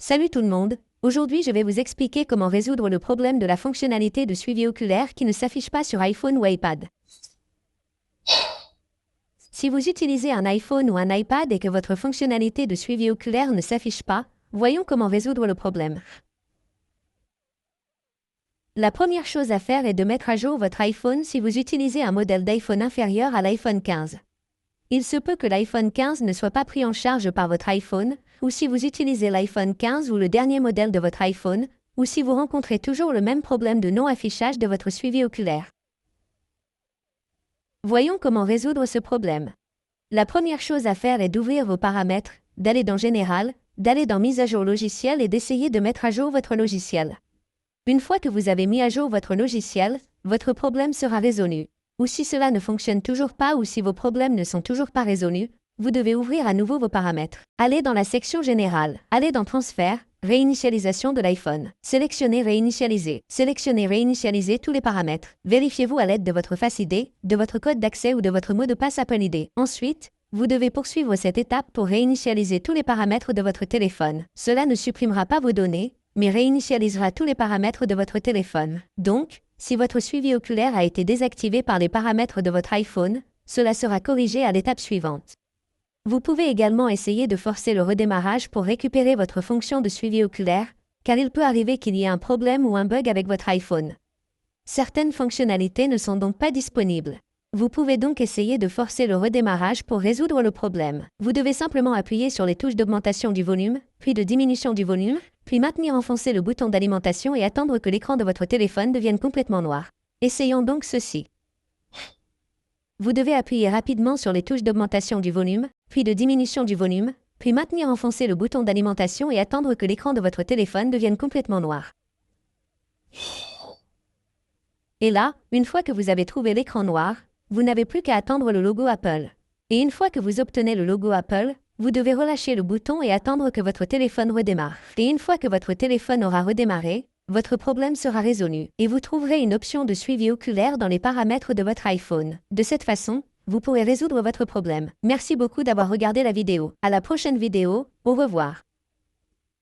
Salut tout le monde, aujourd'hui je vais vous expliquer comment résoudre le problème de la fonctionnalité de suivi oculaire qui ne s'affiche pas sur iPhone ou iPad. Si vous utilisez un iPhone ou un iPad et que votre fonctionnalité de suivi oculaire ne s'affiche pas, voyons comment résoudre le problème. La première chose à faire est de mettre à jour votre iPhone si vous utilisez un modèle d'iPhone inférieur à l'iPhone 15. Il se peut que l'iPhone 15 ne soit pas pris en charge par votre iPhone, ou si vous utilisez l'iPhone 15 ou le dernier modèle de votre iPhone, ou si vous rencontrez toujours le même problème de non-affichage de votre suivi oculaire. Voyons comment résoudre ce problème. La première chose à faire est d'ouvrir vos paramètres, d'aller dans Général, d'aller dans Mise à jour logiciel et d'essayer de mettre à jour votre logiciel. Une fois que vous avez mis à jour votre logiciel, votre problème sera résolu. Ou si cela ne fonctionne toujours pas ou si vos problèmes ne sont toujours pas résolus, vous devez ouvrir à nouveau vos paramètres. Allez dans la section Générale, allez dans Transfert, Réinitialisation de l'iPhone. Sélectionnez Réinitialiser. Sélectionnez Réinitialiser tous les paramètres. Vérifiez-vous à l'aide de votre Face ID, de votre code d'accès ou de votre mot de passe Apple ID. Ensuite, vous devez poursuivre cette étape pour réinitialiser tous les paramètres de votre téléphone. Cela ne supprimera pas vos données, mais réinitialisera tous les paramètres de votre téléphone. Donc, si votre suivi oculaire a été désactivé par les paramètres de votre iPhone, cela sera corrigé à l'étape suivante. Vous pouvez également essayer de forcer le redémarrage pour récupérer votre fonction de suivi oculaire, car il peut arriver qu'il y ait un problème ou un bug avec votre iPhone. Certaines fonctionnalités ne sont donc pas disponibles. Vous pouvez donc essayer de forcer le redémarrage pour résoudre le problème. Vous devez simplement appuyer sur les touches d'augmentation du volume, puis de diminution du volume, puis maintenir enfoncé le bouton d'alimentation et attendre que l'écran de votre téléphone devienne complètement noir. Essayons donc ceci. Vous devez appuyer rapidement sur les touches d'augmentation du volume, puis de diminution du volume, puis maintenir enfoncé le bouton d'alimentation et attendre que l'écran de votre téléphone devienne complètement noir. Et là, une fois que vous avez trouvé l'écran noir, vous n'avez plus qu'à attendre le logo Apple. Et une fois que vous obtenez le logo Apple, vous devez relâcher le bouton et attendre que votre téléphone redémarre. Et une fois que votre téléphone aura redémarré, votre problème sera résolu et vous trouverez une option de suivi oculaire dans les paramètres de votre iPhone. De cette façon, vous pourrez résoudre votre problème. Merci beaucoup d'avoir regardé la vidéo. À la prochaine vidéo, au revoir.